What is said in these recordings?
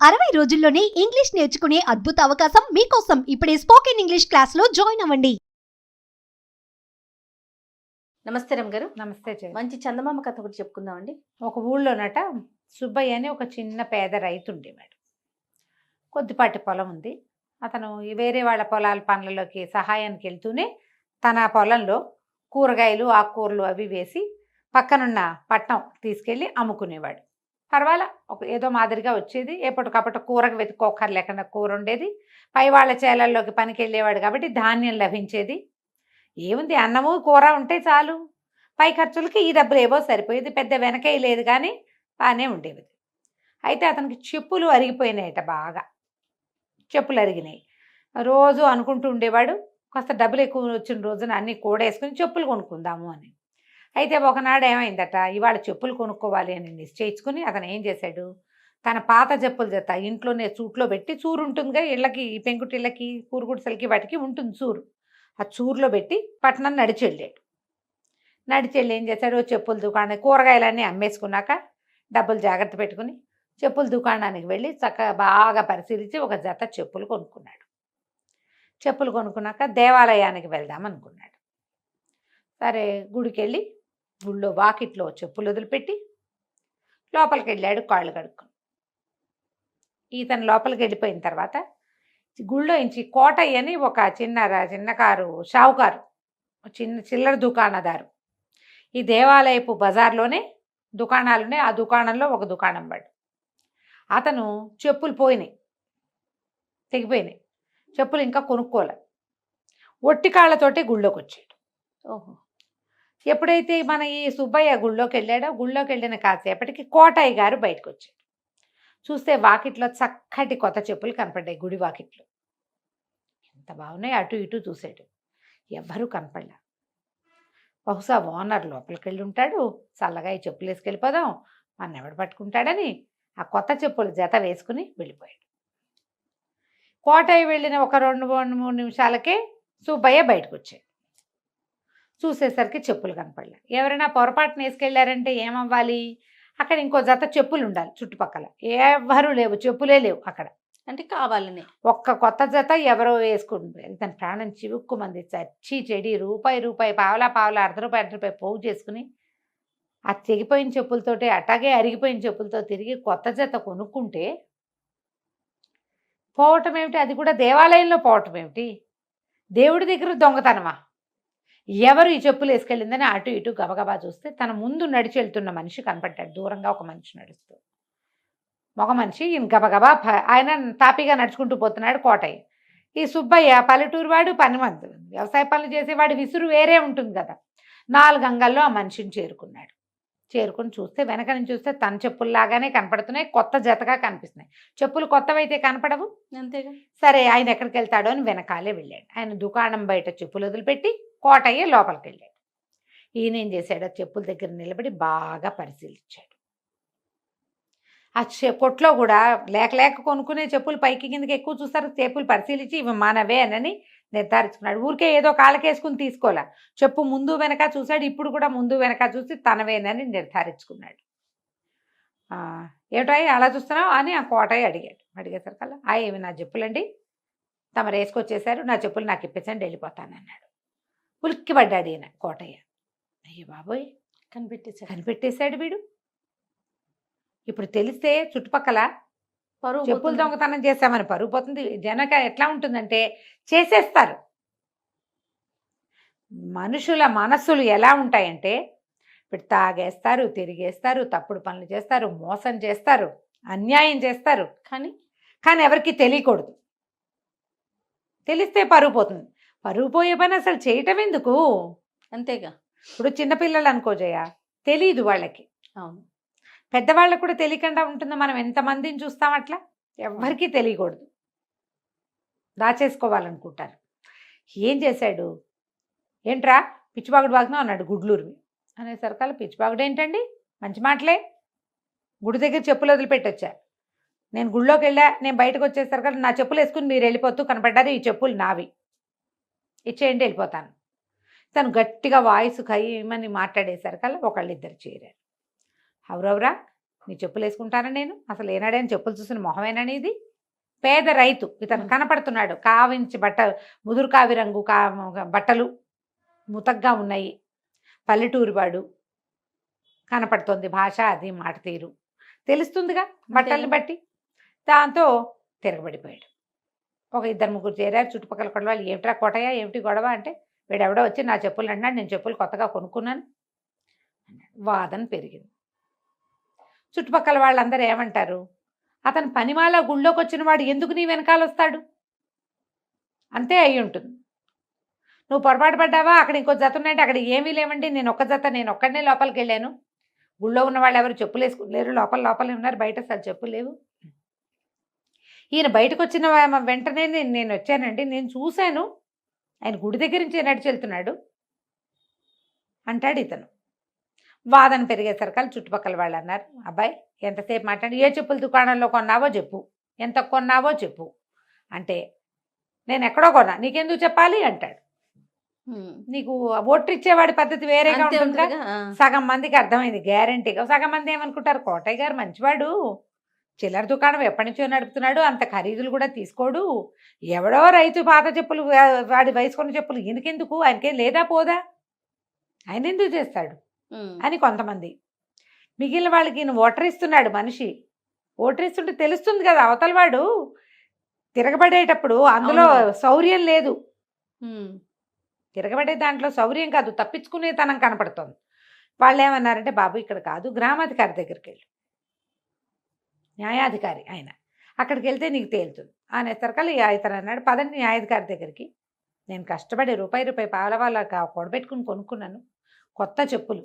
60 రోజుల్లోనే ఇంగ్లీష్ నేర్చుకునే అద్భుత అవకాశం మీకోసం. ఇప్పుడే స్పోకెన్ ఇంగ్లీష్ క్లాస్లో జాయిన్ అవ్వండి. నమస్తే రమ్ గారు. నమస్తే చెల్లి. మంచి చందమామ కథ ఒకటి చెప్పుకుందామండి. ఒక ఊళ్ళోనట సుబ్బయ్య అని ఒక చిన్న పేద రైతు ఉండేవాడు. కొద్దిపాటి పొలం ఉంది. అతను వేరే వాళ్ళ పొలాల పనులలోకి సహాయానికి వెళ్తూనే తన పొలంలో కూరగాయలు ఆకుకూరలు అవి వేసి పక్కనున్న పట్నం తీసుకెళ్ళి అమ్ముకునేవాడు. పర్వాలా ఏదో మాదిరిగా వచ్చేది. ఎప్పటికప్పుడు కూరకు వెతుక్కోకర్ లేకుండా కూర ఉండేది. పై వాళ్ళ చేలల్లోకి పనికి వెళ్ళేవాడు కాబట్టి ధాన్యం లభించేది. ఏముంది, అన్నము కూర ఉంటే చాలు. పై ఖర్చులకి ఈ డబ్బులు ఏవో సరిపోయేది. పెద్ద వెనకయ్య లేదు కానీ బాగానే ఉండేది. అయితే అతనికి చెప్పులు అరిగిపోయినాయట. బాగా చెప్పులు అరిగినాయి. రోజు అనుకుంటూ ఉండేవాడు, కాస్త డబ్బులు ఎక్కువ వచ్చిన రోజున అన్నీ కూడేసుకుని చెప్పులు కొనుక్కుందాము అని. అయితే ఒకనాడు ఏమైందట, ఇవాళ చెప్పులు కొనుక్కోవాలి అని నిశ్చయించుకుని అతను ఏం చేశాడు, తన పాత చెప్పుల జత ఇంట్లోనే చూట్లో పెట్టి, చూరు ఉంటుందిగా ఇళ్ళకి, పెంకుటిళ్ళకి కూరుగుడిసలకి వాటికి ఉంటుంది చూరు. ఆ చూరులో పెట్టి పట్టణం నడిచి వెళ్ళాడు. ఏం చేశాడు, చెప్పుల దుకాణం కూరగాయలన్నీ అమ్మేసుకున్నాక డబ్బులు జాగ్రత్త పెట్టుకుని చెప్పుల దుకాణానికి వెళ్ళి చక్కగా బాగా పరిశీలించి ఒక జత చెప్పులు కొనుక్కున్నాడు. చెప్పులు కొనుక్కున్నాక దేవాలయానికి వెళ్దాం అనుకున్నాడు. సరే, గుడికి వెళ్ళి గుళ్ళో వాకిట్లో చెప్పులు వదిలిపెట్టి లోపలికి వెళ్ళాడు కాళ్ళు కడుక్కుని. ఇతను లోపలికి వెళ్ళిపోయిన తర్వాత గుళ్ళో నుంచి కోటయ్య అని ఒక చిన్నకారు షావుకారు, చిల్లర దుకాణదారు, ఈ దేవాలయపు బజార్లోనే దుకాణాలున్నాయి. ఆ దుకాణంలో ఒక దుకాణం వాడు. అతను చెప్పులు పోయినాయి, తెగిపోయినాయి. చెప్పులు ఇంకా కొనుక్కోలే. ఒట్టి కాళ్ళతోటి గుళ్ళోకి వచ్చాడు. ఓహో. ఎప్పుడైతే మన ఈ సుబ్బయ్య గుళ్ళోకి వెళ్ళాడో, గుళ్ళోకి వెళ్ళిన కాసేపటికి కోటయ్య గారు బయటకు వచ్చాడు. చూస్తే వాకిట్లో చక్కటి కొత్త చెప్పులు కనపడ్డాయి. గుడి వాకిట్లో ఎంత బాగున్నాయి. అటు ఇటు చూసాడు, ఎవ్వరూ కనపడలే. బహుశా ఓనర్ లోపలికి వెళ్ళి ఉంటాడు. చల్లగా ఈ చెప్పులు వేసుకెళ్ళిపోదాం, మన ఎవడు పట్టుకుంటాడని ఆ కొత్త చెప్పులు జత వేసుకుని వెళ్ళిపోయాడు. కోటయ్య వెళ్ళిన ఒక 2-3 నిమిషాలకే సుబ్బయ్య బయటకు వచ్చాడు. చూసేసరికి చెప్పులు కనపడలే. ఎవరైనా పొరపాటున వేసుకెళ్ళారంటే ఏమవ్వాలి, అక్కడ ఇంకో జత చెప్పులు ఉండాలి. చుట్టుపక్కల ఎవ్వరూ లేవు, చెప్పులే లేవు అక్కడ. అంటే కావాలని ఒక్క కొత్త జత ఎవరో వేసుకుంటారు. తన ప్రాణం చివుక్కుమంది. చచ్చి చెడి రూపాయి పావలా ₹1 పోగు చేసుకుని ఆ తెగిపోయిన చెప్పులతోటి, అట్లాగే అరిగిపోయిన చెప్పులతో తిరిగి కొత్త జత కొనుక్కుంటే పోవటం ఏమిటి, అది కూడా దేవాలయంలో పోవటం ఏమిటి, దేవుడి దగ్గర దొంగతనమా? ఎవరు ఈ చెప్పులు వేసుకెళ్ళిందని అటు ఇటు గబగబా చూస్తే తన ముందు నడిచి వెళ్తున్న మనిషి కనపడ్డాడు. దూరంగా ఒక మనిషి నడుస్తూ, మగ మనిషి. ఈయన గబగబా ఆయన తాపీగా నడుచుకుంటూ పోతున్నాడు. కోటయ్య, ఈ సుబ్బయ్య పల్లెటూరు వాడు, పనిమంతుడు, వ్యవసాయ పనులు చేసేవాడు, విసురు వేరే ఉంటుంది కదా. 4 అంగల్లో ఆ మనిషిని చేరుకున్నాడు. చేరుకుని చూస్తే వెనక నుంచి చూస్తే తన చెప్పుల్లాగానే కనపడుతున్నాయి, కొత్త జతగా కనిపిస్తున్నాయి. చెప్పులు కొత్తవైతే కనపడవు, అంతేగా. సరే ఆయన ఎక్కడికి వెళ్తాడో అని వెనకాలే వెళ్ళాడు. ఆయన దుకాణం బయట చెప్పులు వదిలిపెట్టి కోటయ్య లోపలికి వెళ్ళాడు. ఈయన ఏం చేశాడు, చెప్పుల దగ్గర నిలబడి బాగా పరిశీలించాడు. ఆ కొట్లో కూడా లేక కొనుక్కునే చెప్పులు పైకి కిందకి ఎక్కువ చూస్తారు. చెప్పులు పరిశీలించి ఇవి మనవే అని నిర్ధారించుకున్నాడు. ఊరికే ఏదో కాళ్ళకేసుకుని తీసుకోలే, చెప్పు ముందు వెనక చూశాడు. ఇప్పుడు కూడా ముందు వెనక చూసి తనవేనని నిర్ధారించుకున్నాడు. ఏమిటో అలా చూస్తున్నావు అని ఆ కోటయ్య అడిగాడు. అడిగేసరికల్లా ఇవి నా చెప్పులండి, తమరు వేసుకొచ్చేసారు, నా చెప్పులు నాకు ఇప్పించండి, వెళ్ళిపోతానన్నాడు. ఉలిక్కి పడ్డాడు ఈయన కోటయ్య. అయ్యో బాబోయ్, కనిపెట్టేశాడు వీడు. ఇప్పుడు తెలిస్తే చుట్టుపక్కల చెప్పులు దొంగతనం చేస్తామని పరుగు పోతుంది. జనక ఎట్లా ఉంటుందంటే చేసేస్తారు. మనుషుల మనస్సులు ఎలా ఉంటాయంటే ఇప్పుడు తాగేస్తారు, తిరిగేస్తారు, తప్పుడు పనులు చేస్తారు, మోసం చేస్తారు, అన్యాయం చేస్తారు. కానీ ఎవరికి తెలియకూడదు. తెలిస్తే పరుగు పోతుంది. పరుగు పోయే పని అసలు చేయటం ఎందుకు? అంతేగా. ఇప్పుడు చిన్నపిల్లలు అనుకోజయ్యా, తెలీదు వాళ్ళకి. అవును. పెద్దవాళ్ళకు కూడా తెలియకుండా ఉంటుంది. మనం ఎంతమందిని చూస్తాం అట్లా, ఎవ్వరికీ తెలియకూడదు, దాచేసుకోవాలనుకుంటారు. ఏం చేశాడు, ఏంట్రా పిచ్చిబాగుడు బాగున్నావు అన్నాడు గుడ్లూరు అనేసరికల్లా. పిచ్చిబాగుడు ఏంటండి, మంచి మాటలే, గుడి దగ్గర చెప్పులు వదిలిపెట్టొచ్చా, నేను గుళ్ళోకి వెళ్ళా, నేను బయటకు వచ్చేసరికల్లా నా చెప్పులు వేసుకుని మీరు వెళ్ళిపోతూ కనపడ్డారు, ఈ చెప్పులు నావి, ఇచ్చేయండి వెళ్ళిపోతాను. తను గట్టిగా వాయిస్ ఖైమని మాట్లాడేసరికల్లా ఒకళ్ళిద్దరు చేరారు. అవురవరా నీ చెప్పులు వేసుకుంటానా నేను? అసలు ఏనాడైనా చెప్పులు చూసిన మొహమేనని ఇది? పేద రైతు ఇతను కనపడుతున్నాడు. కావించి ముదురు కావి రంగు బట్టలు ముతగ్గా ఉన్నాయి. పల్లెటూరు వాడు కనపడుతోంది. భాష అది మాట తీరు తెలుస్తుందిగా బట్టల్ని బట్టి. దాంతో తిరగబడిపోయాడు. ఒక 2-3 చేరారు చుట్టుపక్కల కొడ వాళ్ళు. ఏమిట్రా కోటయ్య, ఏమిటి గొడవ అంటే, వీడెవడో వచ్చి నా చెప్పులు అన్నాడు, నేను చెప్పులు కొత్తగా కొనుక్కున్నాను అన్నాడు. వాదన పెరిగింది. చుట్టుపక్కల వాళ్ళందరూ ఏమంటారు, అతను పనిమాల గుళ్ళోకి వచ్చిన వాడు ఎందుకు నీ వెనకాల వస్తాడు? అంతే అయి ఉంటుంది. నువ్వు పొరపాటు పడ్డావా, అక్కడ ఇంకో జత ఉన్నాయంటే అక్కడ ఏమీ లేవండి, నేను ఒక్కడనే లోపలికి వెళ్ళాను. గుళ్ళో ఉన్న వాళ్ళు ఎవరు చెప్పులు వేసుకులేరు, లోపలే ఉన్నారు, బయట అసలు చెప్పులు లేవు. ఈయన బయటకు వచ్చిన వెంటనే నేను వచ్చానండి, నేను చూశాను, ఆయన గుడి దగ్గర నుంచి నడిచి వెళ్తున్నాడు అంటాడు ఇతను. వాదన పెరిగేసరికి చుట్టుపక్కల వాళ్ళు అన్నారు, అబ్బాయి ఎంతసేపు మాట్లాడి, ఏ చెప్పుల దుకాణంలో కొన్నావో చెప్పు, ఎంత కొన్నావో చెప్పు అంటే, నేను ఎక్కడో కొన్నా, నీకెందుకు చెప్పాలి అంటాడు. నీకు ఓట్లు ఇచ్చేవాడి పద్ధతి వేరేగా ఉంటుంది. సగం మందికి అర్థమైంది గ్యారంటీగా. సగం మంది ఏమనుకుంటారు, కోటయ్య గారు మంచివాడు, చిల్లర దుకాణం ఎప్పటి నుంచో నడుపుతున్నాడు, అంత ఖరీదులు కూడా తీసుకోడు, ఎవడో రైతు పాత చెప్పులు వాడి వేసుకున్న చెప్పులు ఈయనకెందుకు, ఆయనకేం లేదా పోదా, ఆయన ఎందుకు చేస్తాడు అని కొంతమంది. మిగిలిన వాళ్ళకి ఈయన ఓటరిస్తున్నాడు మనిషి. ఓటరిస్తుంటే తెలుస్తుంది కదా అవతల వాడు తిరగబడేటప్పుడు అందులో శౌర్యం లేదు. తిరగబడే దాంట్లో శౌర్యం కాదు, తప్పించుకునేతనం కనపడుతోంది. వాళ్ళు ఏమన్నారంటే, బాబు ఇక్కడ కాదు, గ్రామాధికారి దగ్గరికి వెళ్ళు, న్యాయాధికారి ఆయన, అక్కడికి వెళ్తే నీకు తేలుతుంది అనేసరికల్ ఇతను అన్నాడు, పదండి న్యాయాధికారి దగ్గరికి, నేను కష్టపడి రూపాయి పాలవాళ్ళ కూడబెట్టుకుని కొనుక్కున్నాను కొత్త చెప్పులు,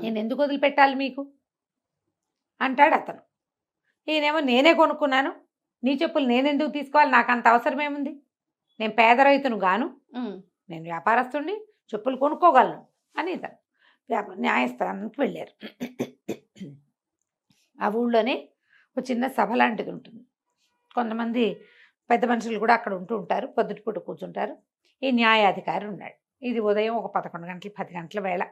నేను ఎందుకు వదిలిపెట్టాలి మీకు అంటాడు అతను. ఈయనేమో నేనే కొనుక్కున్నాను, నీ చెప్పులు నేనెందుకు తీసుకోవాలి, నాకు అంత అవసరం ఏముంది, నేను పేద రైతును గాను, నేను వ్యాపారస్తుడిని, చెప్పులు కొనుక్కోగలను అని ఇతను న్యాయస్థానానికి వెళ్ళారు. ఆ ఊళ్ళోనే ఒక చిన్న సభ లాంటిది ఉంటుంది. కొంతమంది పెద్ద మనుషులు కూడా అక్కడ ఉంటూ ఉంటారు, పొద్దుటిపూట కూర్చుంటారు. ఈ న్యాయాధికారి ఉన్నాడు. ఇది ఉదయం ఒక 11 గంటలు 10 గంటల వేళ.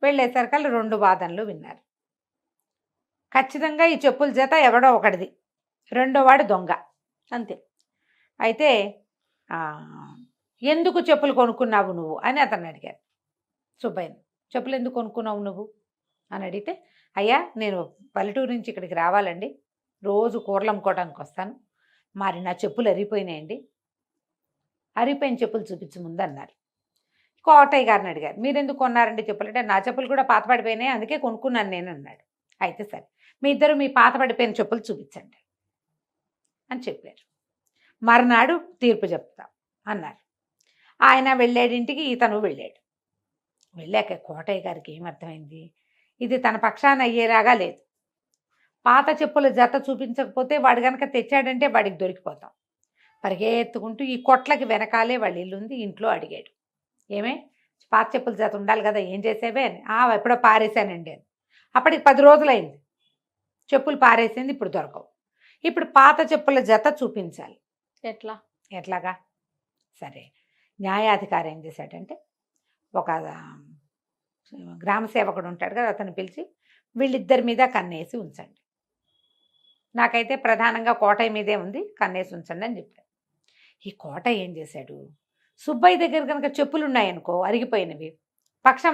వెళ్ళేసరికి 2 వాదనలు విన్నారు. ఖచ్చితంగా ఈ చెప్పుల జత ఎవడో ఒకటిది, రెండో వాడు దొంగ అంతే. అయితే ఎందుకు చెప్పులు కొనుక్కున్నావు నువ్వు అని అతన్ని అడిగారు. సుబ్బయ్యను, చెప్పులు ఎందుకు కొనుక్కున్నావు నువ్వు అని అడిగితే, అయ్యా నేను పల్లెటూరు నుంచి ఇక్కడికి రావాలండి, రోజు కూరలు అమ్ముకోవడానికి వస్తాను, మరి నా చెప్పులు అరిగిపోయినాయండి, అరిగిపోయిన చెప్పులు చూపించు ముందు అన్నారు. కోటయ్య గారిని అడిగారు, మీరు ఎందుకు కొన్నారండి చెప్పులు అంటే, నా చెప్పులు కూడా పాత పడిపోయినాయి అందుకే కొనుక్కున్నాను నేను అన్నాడు. అయితే సరే, మీ ఇద్దరు మీ పాత పడిపోయిన చెప్పులు చూపించండి అని చెప్పారు. మర్నాడు తీర్పు చెప్తాం అన్నారు. ఆయన వెళ్ళాడింటికి, ఇతను వెళ్ళాడు. వెళ్ళాక కోటయ్య గారికి ఏమర్థమైంది, ఇది తన పక్షాన అయ్యేలాగా లేదు. పాత చెప్పుల జత చూపించకపోతే వాడు కనుక తెచ్చాడంటే వాడికి దొరికిపోతాం. పరిగెత్తుకుంటూ ఈ కొట్లకి వెనకాలే వాళ్ళ ఇల్లుంది, ఇంట్లో అడిగాడు, ఏమే పాత చెప్పుల జత ఉండాలి కదా, ఏం చేసేవే అని. ఎప్పుడో పారేశానండి అని. అప్పటికి 10 రోజులైంది, చెప్పులు పారేసింది, ఇప్పుడు దొరకవు. ఇప్పుడు పాత చెప్పుల జత చూపించాలి. ఎట్లాగా? సరే, న్యాయాధికారి ఏం చేశాడంటే, ఒక గ్రామ సేవకుడు ఉంటాడు కదా, అతను పిలిచి వీళ్ళిద్దరి మీద కన్నేసి ఉంచండి, నాకైతే ప్రధానంగా కోటయ్య మీదే ఉంది, కన్నేసి ఉంచండి అని చెప్పాడు. ఈ కోటయ్య ఏం చేశాడు, సుబ్బయ్య దగ్గర కనుక చెప్పులు ఉన్నాయనుకో అరిగిపోయినవి,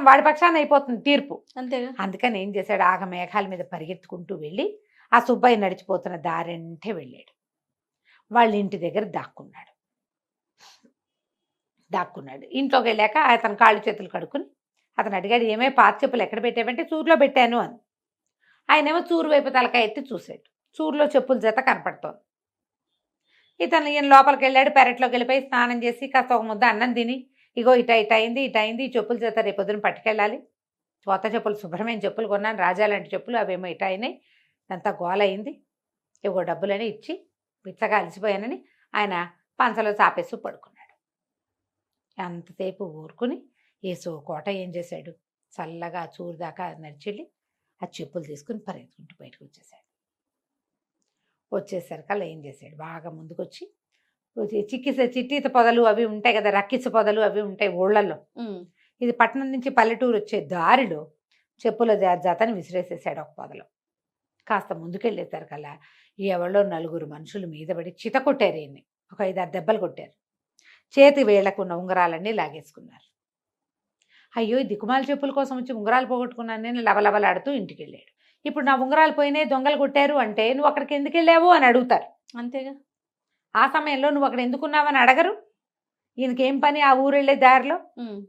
వాడి పక్షాన అయిపోతుంది తీర్పు అంతేగా. అందుకని ఏం చేశాడు, మేఘాల మీద పరిగెత్తుకుంటూ వెళ్ళి ఆ సుబ్బయ్య నడిచిపోతున్న దారంటే వెళ్ళాడు. వాళ్ళ ఇంటి దగ్గర దాక్కున్నాడు. ఇంట్లోకి వెళ్ళాక అతను కాళ్ళు చేతులు కడుక్కుని అతను అడిగాడు, ఏమే పాత చెప్పులు ఎక్కడ పెట్టావంటే, చూరులో పెట్టాను అని. ఆయనేమో చూరు వైపు తలకాయ ఎత్తి చూశాడు. చూరులో చెప్పుల జత కనపడుతోంది. ఈయన లోపలికి వెళ్ళాడు. పెరట్లోకి వెళ్ళిపోయి స్నానం చేసి కాస్త ఒక ముద్ద అన్నం తిని, ఇగో ఇట అయింది, ఈ చెప్పుల జత రేపు పొద్దున పట్టుకెళ్ళాలి, కొత్త చెప్పులు శుభ్రమైన చెప్పులు కొన్నాను, రాజా లాంటి చెప్పులు, అవేమో ఇట అయినాయి, అంతా గోల అయింది, ఇగో డబ్బులని ఇచ్చి పిచ్చగా అలసిపోయానని ఆయన పంచలో చాపేస్తూ పడుకున్నాడు. అంతసేపు ఊరుకుని కోట ఏం చేశాడు, చల్లగా చూరు దాకా నడిచెళ్ళి ఆ చెప్పులు తీసుకుని పరిగెత్తుకుంటూ బయటకు వచ్చేసరికల్లా ఏం చేశాడు, బాగా ముందుకొచ్చి చిట్టీత పొదలు అవి ఉంటాయి కదా, రక్కిచ్చ పొదలు అవి ఉంటాయి ఊళ్ళల్లో. ఇది పట్టణం నుంచి పల్లెటూరు వచ్చే దారిలో చెప్పుల జాతని విసిరేసేసాడు ఒక పొదలో. కాస్త ముందుకెళ్ళేసరికల్లా ఎవరో నలుగురు మనుషులు మీద పడి చిత కొట్టారు ఈయన్ని. ఒక 5-6 దెబ్బలు కొట్టారు. చేతి వేళ్లకున్న ఉంగరాలన్నీ లాగేసుకున్నారు. అయ్యో, ఈ దిక్కుమాల చెప్పుల కోసం వచ్చి ఉంగరాలు పోగొట్టుకున్నాను నేను లవలవలాడుతూ ఇంటికి వెళ్ళాడు. ఇప్పుడు నా ఉంగరాలు పోయినాయి, దొంగలు కొట్టారు అంటే నువ్వు అక్కడికి ఎందుకు వెళ్ళావు అని అడుగుతారు. అంతేగా. ఆ సమయంలో నువ్వు అక్కడ ఎందుకున్నావని అడగరు. ఈయనకేం పని ఆ ఊరు వెళ్ళే దారిలో.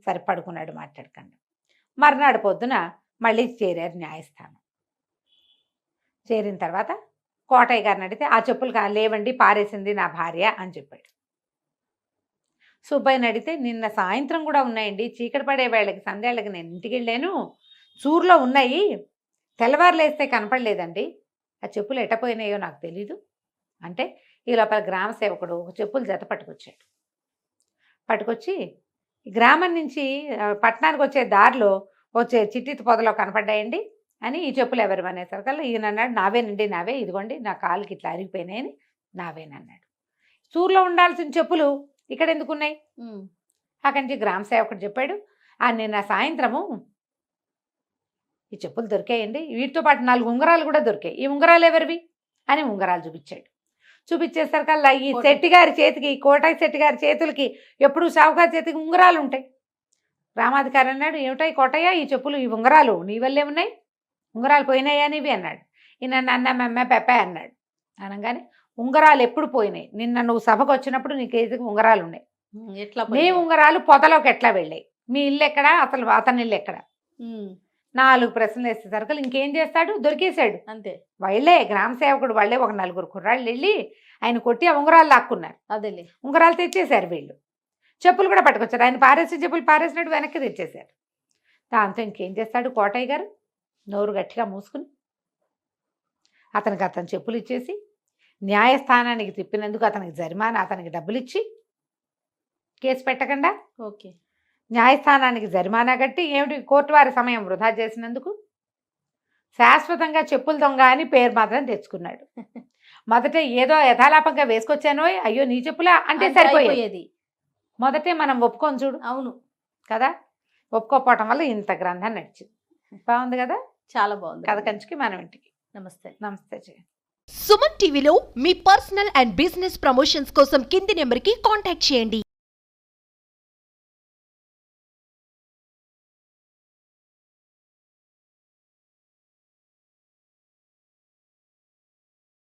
సరే పడుకున్నాడు మాట్లాడకండి. మర్నాడు పొద్దున మళ్ళీ చేరారు న్యాయస్థానం. చేరిన తర్వాత కోటయ్య గారిని అడిగితే ఆ చెప్పులు లేవండి, పారేసింది నా భార్య అని చెప్పాడు. సుబ్బయ్యని అడిగితే నిన్న సాయంత్రం కూడా ఉన్నాయండి, చీకటి పడే వేళకి సంధ్యాళ్ళకి నేను ఇంటికి వెళ్ళాను, చూరులో ఉన్నాయి, తెల్లవారులేస్తే కనపడలేదండి, ఆ చెప్పులు ఎట్టపోయినాయో నాకు తెలీదు అంటే ఈ లోపల గ్రామ సేవకుడు ఒక చెప్పులు జత పట్టుకొచ్చాడు. పట్టుకొచ్చి గ్రామం నుంచి పట్టణానికి వచ్చే దారిలో వచ్చే చిట్టి పొదలో కనపడ్డాయండి అని ఈ చెప్పులు ఎవరు అనేసరికల్లా ఈయన అన్నాడు, నావేనండి, నావే, ఇదిగోండి నా కాలుకి ఇట్లా అరిగిపోయినాయని నావేనన్నాడు. చూరులో ఉండాల్సిన చెప్పులు ఇక్కడ ఎందుకున్నాయి? అక్కడి నుంచి గ్రామ సేవకుడు చెప్పాడు, నిన్న సాయంత్రము ఈ చెప్పులు దొరికాయండి, వీటితో పాటు 4 ఉంగరాలు కూడా దొరికాయి, ఈ ఉంగరాలు ఎవరివి అని ఉంగరాలు చూపించాడు. చూపించేసరికల్లా ఈ శెట్టి గారి చేతికి, కోటయ్య శెట్టి గారి చేతులకి ఎప్పుడు షావుకారి చేతికి ఉంగరాలు ఉంటాయి. గ్రామాధికారి అన్నాడు, ఏమిటాయి కోటయ్య ఈ చెప్పులు, ఈ ఉంగరాలు నీ వల్లే ఉన్నాయి, ఉంగరాలు పోయినాయా నీవి అన్నాడు. ఈయన అన్నమ్మ పెప్ప అన్నాడు. అనగానే ఉంగరాలు ఎప్పుడు పోయినాయి? నిన్న నువ్వు సభకు వచ్చినప్పుడు నీ చేతికి ఉంగరాలు ఉన్నాయి. ఎట్లా నీ ఉంగరాలు పొదలోకి ఎట్లా వెళ్ళాయి? మీ ఇల్లు ఎక్కడా? అసలు అతని ఇల్లు ఎక్కడ? 4 ప్రశ్నలు వేసేసరికి ఇంకేం చేస్తాడు, దొరికేశాడు. అంతే. వాళ్ళే గ్రామ సేవకుడు వాళ్ళే ఒక 4 కుర్రాళ్ళు వెళ్ళి ఆయన కొట్టి ఆ ఉంగరాలు లాక్కున్నారు. అదేలే, ఉంగరాలు తెచ్చేశారు వీళ్ళు. చెప్పులు కూడా పట్టుకొచ్చారు. ఆయన పారేసి చెప్పులు పారేసినట్టు వెనక్కి తెచ్చేశారు. దాంతో ఇంకేం చేస్తాడు కోటయ్య గారు, నోరు గట్టిగా మూసుకుని అతని చెప్పులు ఇచ్చేసి న్యాయస్థానానికి తిప్పినందుకు అతనికి జరిమానా, అతనికి డబ్బులు ఇచ్చి కేసు పెట్టకుండా ఓకే న్యాయస్థానానికి జరిమానా కట్టి ఏమిటి కోర్టు వారి సమయం వృధా చేసినందుకు శాశ్వతంగా చెప్పులు దొంగ అని పేరు మాత్రం తెచ్చుకున్నాడు. మొదట ఏదో యథాలాపంగా వేసుకొచ్చానో, అయ్యో నీ చెప్పులా అంటే సరిపోయేది. మొదటే మనం ఒప్పుకొని చూడు. అవును కదా, ఒప్పుకోపోవటం వల్ల ఇంత గ్రంథం నడిచింది. బాగుంది కదా, చాలా బాగుంది. కథ కంచికి మనం ఇంటికి. నమస్తే. నమస్తే. సుమన్ టీవీలో మీ పర్సనల్ అండ్ బిజినెస్ ప్రమోషన్స్ కోసం కింది నెంబర్కి కాంటాక్ట్ చేయండి.